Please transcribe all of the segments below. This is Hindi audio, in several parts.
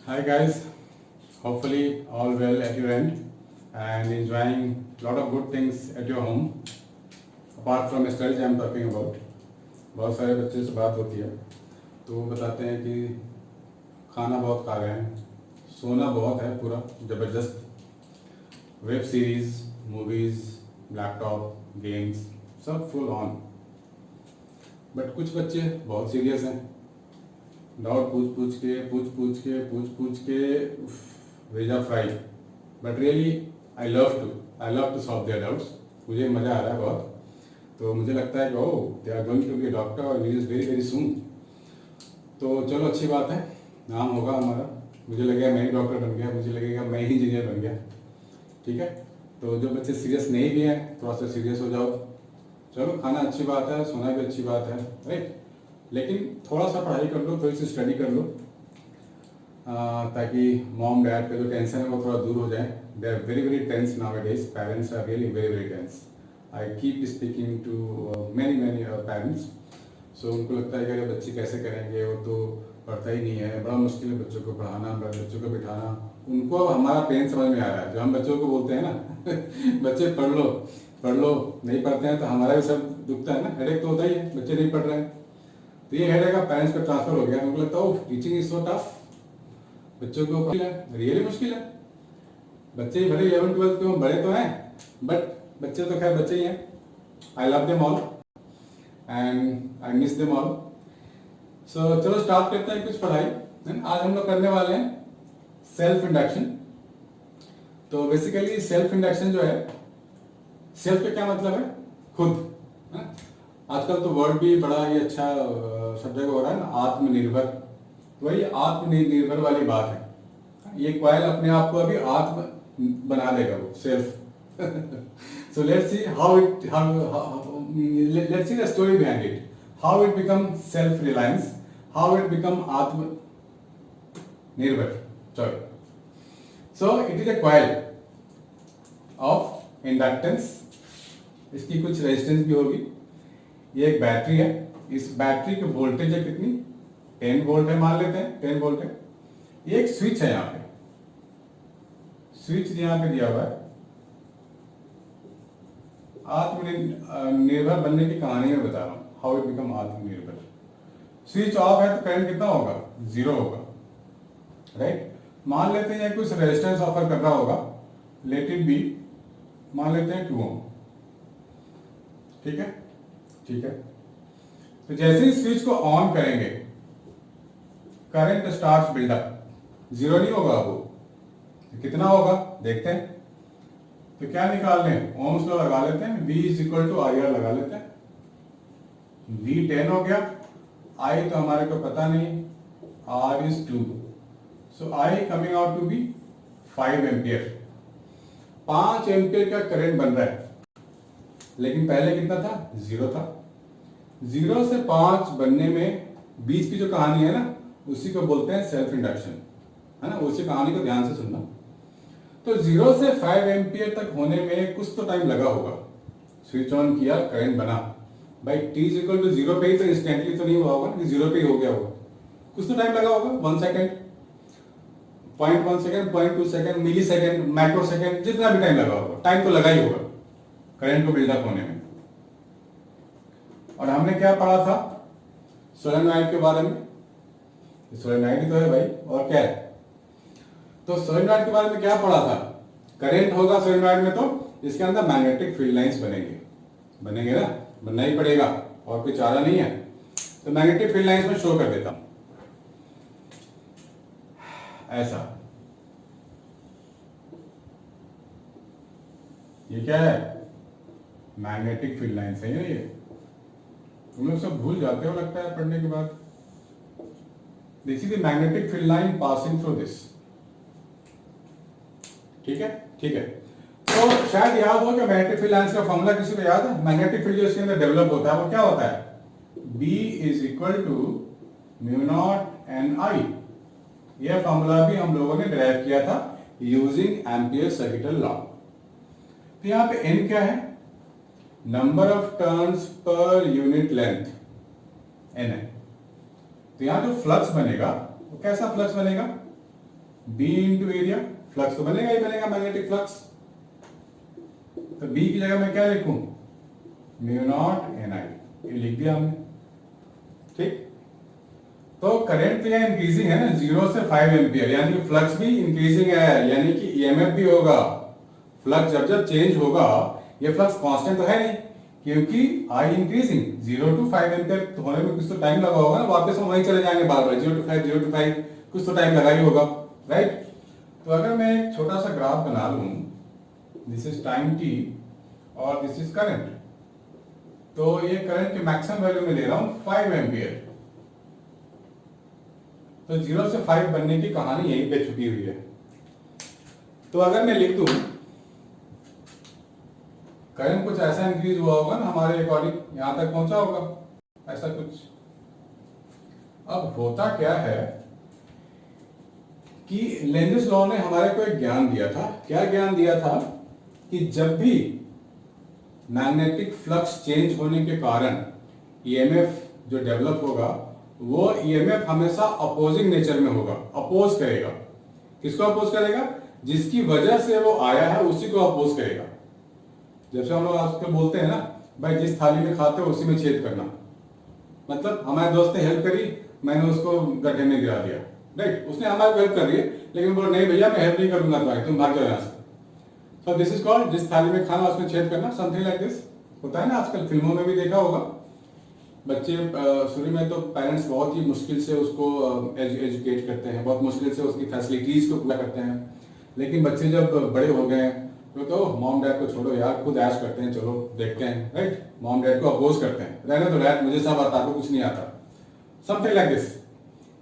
Hi guys, hopefully all well at your end and enjoying lot of good things at your home. Apart from studies I am talking about. बहुत सारे बच्चे से बात होती है तो वो बताते हैं कि खाना बहुत खा रहे हैं, सोना बहुत है पूरा ज़बरदस्त, web series, movies, laptop, games सब फुल ऑन। बट कुछ बच्चे बहुत सीरियस हैं, डाउट पूछ के भेजा fry. But really I love to solve their doubts. मुझे मज़ा आ रहा है बहुत, तो मुझे लगता है कि oh they are going to be doctor और वेरी वेरी सून। तो चलो अच्छी बात है, नाम होगा हमारा। मुझे लगेगा मैं ही डॉक्टर बन गया, मुझे लगेगा मैं ही इंजीनियर बन गया। ठीक है, तो जो बच्चे सीरियस नहीं भी हैं थोड़ा सा सीरियस हो जाओ। चलो खाना अच्छी बात है, सोना भी अच्छी बात है, राइट, लेकिन थोड़ा सा पढ़ाई कर लो, थोड़ी सी स्टडी कर लो, ताकि मॉम डैड का जो टेंशन है वो थोड़ा दूर हो जाए। They are very very tense nowadays, parents are really very very tense. I keep speaking to many parents. So उनको लगता है कि अरे बच्चे कैसे करेंगे, वो तो पढ़ता ही नहीं है, बड़ा मुश्किल है बच्चों को पढ़ाना, बच्चों को बिठाना। उनको अब हमारा पेन समझ में आ रहा है, जो हम बच्चों को बोलते हैं ना बच्चे पढ़ लो, नहीं पढ़ते हैं तो हमारा भी सब दुखता है ना, हेडेक तो होता ही है, बच्चे नहीं पढ़ रहे हैं। तो ये हेडेक का पेरेंट्स पे ट्रांसफर हो गया। उनको लगता है टीचिंग इज सो टफ, बच्चों को रियली मुश्किल है। बच्चे ही भले 11-12 के बड़े तो हैं, बट बच्चे तो खैर बच्चे ही हैं। I love them all and I miss them all. So चलो स्टार्ट करते हैं कुछ पढ़ाई। आज हम लोग करने वाले हैं सेल्फ इंडक्शन। तो बेसिकली सेल्फ इंडक्शन जो है, सेल्फ का क्या मतलब है? खुद। आजकल तो वर्ड भी बड़ा ही अच्छा शब्द हो रहा है ना, आत्मनिर्भर। तो वही आत्मनिर्भर वाली बात है। ये क्वाइल अपने आप को अभी आत्म बना देगा, वो self. So let's see let's see the story behind it, how it become self reliance, how it become atma nirbhar. Sorry, so it is a coil of inductance. इसकी कुछ रेजिस्टेंस भी होगी। ये एक बैटरी है, इस बैटरी की वोल्टेज है कितनी? 10 वोल्ट है, मान लेते हैं 10 वोल्ट है। ये एक स्विच है, यहाँ पे स्विच यहाँ पे दिया हुआ है। आत्मनिर्भर बनने की कहानी में बता रहा हूँ, हाउ इट बिकम आत्मनिर्भर। स्विच ऑफ है तो करंट कितना होगा? 0 होगा, राइट। मान लेते हैं कुछ रेजिस्टेंस ऑफर कर रहा होगा, लेट इट बी, मान लेते हैं 2 ओम। ठीक है। तो जैसे ही स्विच को ऑन करेंगे करंट स्टार्ट्स बिल्डअप। 0 नहीं होगा वो, तो कितना होगा देखते हैं। तो क्या निकाल लें? ओम्स लॉ लगा लेते हैं, V is equal to I R लगा लेते हैं। V 10 हो गया, I तो हमारे को पता नहीं, R is 2, so I coming out to be 5 ampere. 5 ampere का करंट बन रहा है, लेकिन पहले कितना था? 0 था। 0 से 5 बनने में बीच की जो कहानी है ना, उसी को बोलते हैं सेल्फ इंडक्शन, है ना। उसी कहानी को ध्यान से सुनना। तो 0 से 5 एम्पियर तक होने में कुछ तो टाइम लगा होगा। स्विच ऑन किया, करंट बना, भाई t इज इक्वल टू 0 पे ही तो इंस्टेंटली तो नहीं हुआ होगा कि 0 पे ही हो गया होगा, कुछ तो टाइम लगा होगा। 1 सेकेंड, 0.1 सेकेंड, 0.2 सेकेंड, मिली सेकेंड, माइक्रो सेकेंड, जितना भी टाइम लगा होगा, टाइम तो लगा ही होगा करंट को बिल्डअप होने में। और हमने क्या पढ़ा था सोलेनॉइड के बारे में? सोलेनॉइड ही तो है भाई, और क्या है। तो सोलेनॉइड के बारे में क्या पढ़ा था? करंट होगा सोलेनॉइड में तो इसके अंदर मैग्नेटिक फील्ड लाइंस बनेंगे ना, बनना ही पड़ेगा, और कोई चारा नहीं है। तो मैग्नेटिक फील्ड लाइंस में शो कर देता हूं ऐसा। ये क्या है? मैग्नेटिक फील्ड लाइंस है ये। तुम लोग सब भूल जाते हो लगता है पढ़ने के बाद। This is the magnetic field line passing through this. ठीक है। तो शायद याद हो कि मैग्नेटिक फील्ड लाइंस का फॉर्मूला किसी को याद है? मैग्नेटिक फील्ड जो इसके अंदर डेवलप होता है वो क्या होता है? B is equal to mu naught n i. यह फॉर्मूला भी हम लोगों ने डिराइव किया था यूजिंग एम्पियर सर्किटल लॉ। तो यहाँ पे n क्या है? Number of turns per unit length, n है। तो यहाँ जो फ्लक्स बनेगा वो कैसा फ्लक्स बनेगा? बी इंटू एरिया, फ्लक्स तो बनेगा ही बनेगा, मैग्नेटिक फ्लक्स। तो बी की जगह मैं क्या लिखूं, म्यू नॉट एन आई, ये लिख दिया हमने, ठीक। तो करंट तो यहाँ इंक्रीजिंग है ना, 0 से 5 एम्पियर, यानी कि फ्लक्स भी इंक्रीजिंग है, यानी कि ईएमएफ भी होगा। फ्लक्स जब जब चेंज होगा, ये फ्लक्स कांस्टेंट तो है नहीं, क्योंकि आई इंक्रीजिंग, 0 to 5 एम्पियर होने में कुछ तो टाइम लगा होगा ना, वापस हम वहीं चले जाएंगे बार बार, 0 to 5 कुछ तो टाइम लगा ही होगा, राइट। तो अगर मैं एक छोटा सा ग्राफ बना लूं, दिस इज टाइम टी और दिस इज करंट, तो ये करंट के मैक्सिमम वैल्यू में ले रहा हूं 5 एम्पियर। तो 0 से 5 बनने की कहानी यहीं पे छुपी हुई है। तो अगर मैं लिख दूं, करंट कुछ ऐसा इंक्रीज हुआ होगा ना हमारे अकॉर्डिंग, यहां तक पहुंचा होगा, ऐसा कुछ। अब होता क्या है कि लेंज़ेस लॉ ने हमारे को एक ज्ञान दिया था। क्या ज्ञान दिया था कि जब भी मैग्नेटिक फ्लक्स चेंज होने के कारण ईएमएफ जो डेवलप होगा, वो ईएमएफ हमेशा अपोजिंग नेचर में होगा, अपोज करेगा। किसको अपोज करेगा, जिसकी वजह से वो आया है उसी को अपोज करेगा। जैसे हम लोग आजकल बोलते हैं ना, भाई जिस थाली में खाते हो उसी में छेद करना, मतलब हमारे दोस्त ने हेल्प करी, मैंने उसको गड्ढे में गिरा दिया, राइट। उसने हमारी हेल्प कर रही है, लेकिन बोला नहीं भैया मैं हेल्प नहीं करूंगा तुम्हारी, तुम भाग जाओ यहाँ से। सो दिस इज कॉल्ड, जिस थाली में खाना उसमें छेद करना, समथिंग लाइक दिस होता है ना, आजकल फिल्मों में भी देखा होगा। बच्चे शुरू में तो पेरेंट्स बहुत ही मुश्किल से उसको एजुकेट करते हैं, बहुत मुश्किल से उसकी फैसिलिटीज को पूरा करते हैं, लेकिन बच्चे जब बड़े हो गए तो मॉम डैड को छोड़ो यार, खुद ऐश करते हैं, चलो देखते हैं, राइट। मॉम डैड को अपोज करते हैं, रहने तो डैड मुझे सब आता, आपको कुछ नहीं आता, समथिंग लाइक दिस।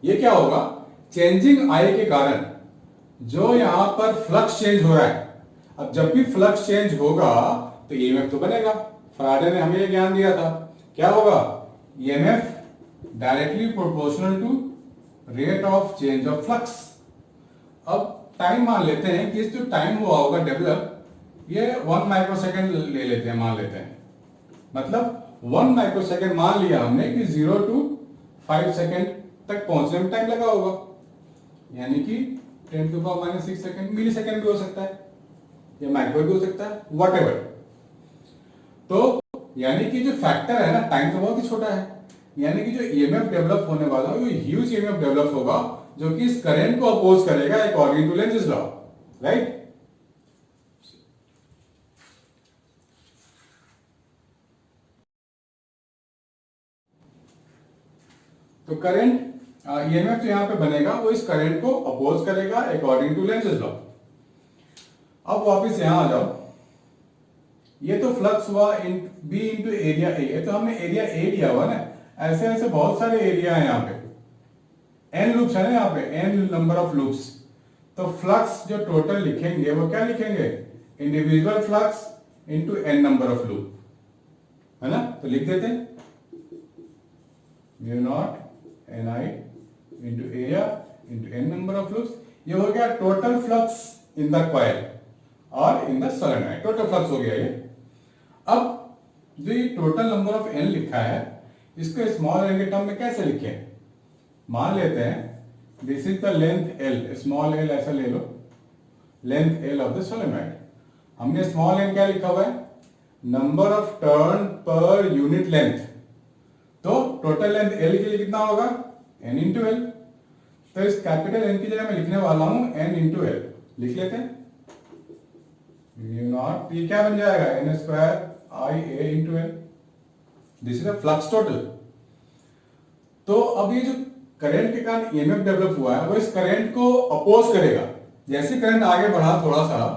ये क्या होगा, चेंजिंग आई के कारण जो यहां पर फ्लक्स चेंज हो रहा है, अब जब भी फ्लक्स चेंज होगा तो ईएमएफ तो बनेगा। फराडे ने हमें ये ज्ञान दिया था, क्या होगा, EMF directly proportional to rate of change of flux. अब टाइम मान लेते हैं कि जो टाइम हुआ होगा डेवलप, ये 1 माइक्रोसेकंड ले लेते हैं, मान लेते हैं, मतलब 1 माइक्रोसेकंड मान लिया हमने कि 0 to 5 सेकंड तक पहुंचने में टाइम लगा होगा, यानी कि 10⁻⁻6 सेकंड, मिली सेकंड भी हो सकता है या माइक्रो भी हो सकता है, व्हाटएवर। तो यानी कि जो फैक्टर है ना, टाइम तो बहुत ही छोटा है, यानी कि जो ईएमएफ डेवलप होने वाला है वो ह्यूज ईएमएफ डेवलप होगा, जो कि इस करंट को अपोज करेगा अकॉर्डिंग टू लेंज़ेस लॉ, राइट। तो करंट ईएमएफ जो यहां पे बनेगा वो इस करंट को अपोज करेगा अकॉर्डिंग टू लेंज़ेस लॉ। अब वापस यहां आ जाओ, ये तो फ्लक्स हुआ in B into area A, ये तो हमने एरिया ए लिया हुआ ना, ऐसे ऐसे बहुत सारे एरिया है यहाँ पे, एन लूप्स है ना यहाँ पे, एन नंबर ऑफ लूप्स। तो फ्लक्स जो टोटल लिखेंगे वो क्या लिखेंगे, individual flux into n number of loop, है ना। तो लिख देते हैं mu naught n i into area into n number of loops. ये हो गया total flux in the coil और in the solenoid, total flux हो गया ये। अब जो ये टोटल नंबर ऑफ एन लिखा है, इसको स्मॉल एन के टर्म में कैसे लिखें, मान लेते हैं this is the length l, small l ऐसा ले लो, length l of the solenoid. हमने स्मॉल एन क्या लिखा हुआ है, number of turn per unit length. तो टोटल लेंथ एल के लिए कितना होगा, एन इंटू एल। तो इस कैपिटल एन की जगह मैं लिखने वाला हूं एन इंटू एल, लिख लेते हैं म्यू नॉट, ये क्या बन जाएगा, n square I A into L, this is the flux total. तो अब ये जो करंट के कारण ईएमएफ डेवलप हुआ है वो इस करंट को अपोज करेगा। जैसे करंट आगे बढ़ा थोड़ा सा,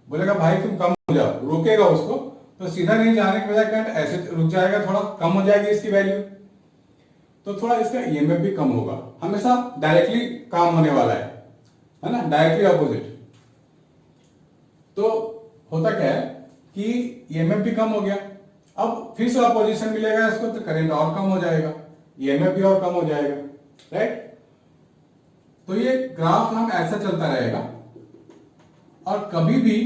बोलेगा भाई तुम कम हो जाओ, रोकेगा उसको, तो सीधा नहीं जाने के बजाय करंट ऐसे रुक जाएगा, थोड़ा कम हो जाएगी इसकी वैल्यू, तो थोड़ा इसका ईएमएफ भी कम होगा। हमेशा डायरेक्टली काम होने वाला है ना, डायरेक्टली अपोजिट। तो होता क्या है कि ईएमएफ भी कम हो गया, अब फिर से अपोजिशन मिलेगा इसको, तो करंट और कम हो जाएगा, ईएमएफ भी और कम हो जाएगा, राइट। तो ये ग्राफ हम ऐसा चलता रहेगा और कभी भी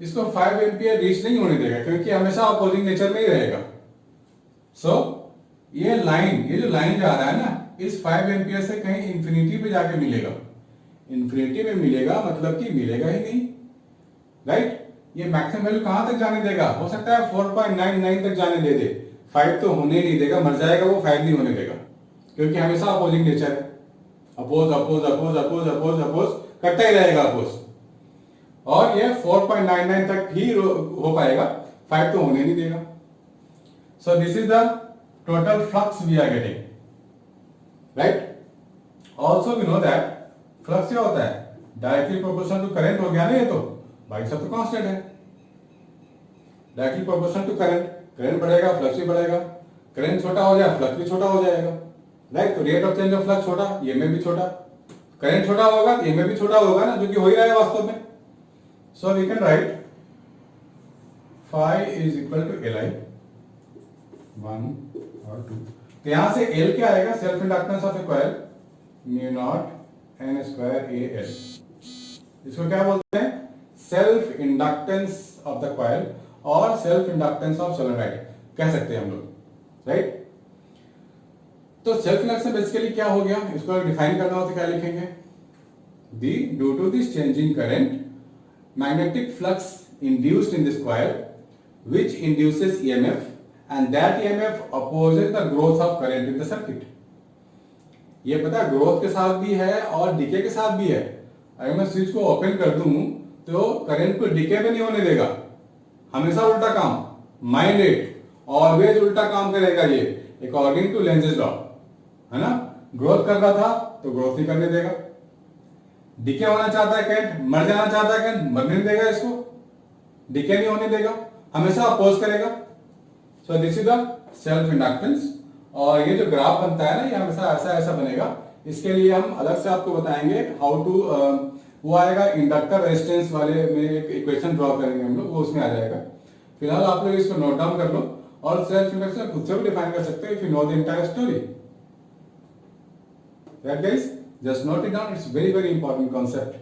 इसको 5 एम्पियर रीच नहीं होने देगा, क्योंकि हमेशा अपोजिंग नेचर में ही रहेगा। सो ये जो लाइन जा रहा है ना, इस 5 एम्पियर से कहीं इंफिनिटी पे जाके मिलेगा, इन्फिनिटी में मिलेगा मतलब कि मिलेगा ही नहीं, राइट। ये मैक्सिमम वैल्यू कहां तक जाने देगा? हो सकता है 4.99 तक जाने दे दे, 5 तो होने नहीं देगा, मर जाएगा वो, 5 नहीं होने देगा, क्योंकि हमेशा अपोजिंग नेचर है, oppose oppose oppose oppose oppose oppose करता ही रहेगा अपोज, और ये 4.99 तक ही हो पाएगा, 5 तो होने नहीं देगा। So this is the total flux we are getting, right. Also we know that flux क्या होता है? डायरेक्टली प्रोपोर्शनल टू करंट हो गया ना, ये तो बाकी सब तो कांस्टेंट है। Directly proportional to current, current बढ़ेगा फ्लक्स भी बढ़ेगा, करंट छोटा हो जाए फ्लक्स भी छोटा हो जाएगा, राइट। तो rate of change of flux छोटा, ये में भी छोटा, करंट छोटा होगा तो ये में भी छोटा होगा ना, जो कि हो ही रहा है वास्तव में। So we can write phi is equal to Li 1 और 2। तो यहां से L क्या आएगा? Self inductance of A coil mu naught n square AL। इसको क्या बोलते हैं? Self inductance of the coil और सेल्फ इंडक्टेंस ऑफ सोलेनॉइड कह सकते हैं हम लोग, राइट। तो सेल्फ इंडक्शन बेसिकली क्या हो गया? इसको डिफाइन करना हो तो क्या लिखेंगे? The due to this changing current magnetic flux induced in this coil which induces EMF and that EMF opposes the growth of current in the circuit। ये पता है ग्रोथ के साथ भी है और डिके के साथ भी है। अगर मैं स्विच को ओपन कर दूं तो करंट को डिके में नहीं होने देगा, हमेशा उल्टा काम, माइंड इट, ऑलवेज उल्टा काम करेगा ये, अकॉर्डिंग टू लेंजेस लॉ, है ना। ग्रोथ कर रहा था तो ग्रोथ नहीं करने देगा, डिके होना चाहता है करंट, मर जाना चाहता है करंट, मरने नहीं देगा, इसको डिके नहीं होने देगा, हमेशा अपोज करेगा। सो this is the self inductance. और ये जो ग्राफ बनता है ना, ये हमेशा ऐसा ऐसा बनेगा। इसके लिए हम अलग से आपको बताएंगे हाउ टू, वो आएगा इंडक्टर रेजिस्टेंस वाले में एक इक्वेशन ड्रॉ करेंगे हम लोग, वो उसमें आ जाएगा। फिलहाल आप लोग इसको नोट डाउन कर लो और सेल्फ इंडक्शन खुद से भी डिफाइन कर सकते हो if you know the entire story, right guys. Just note it down, it's very important concept.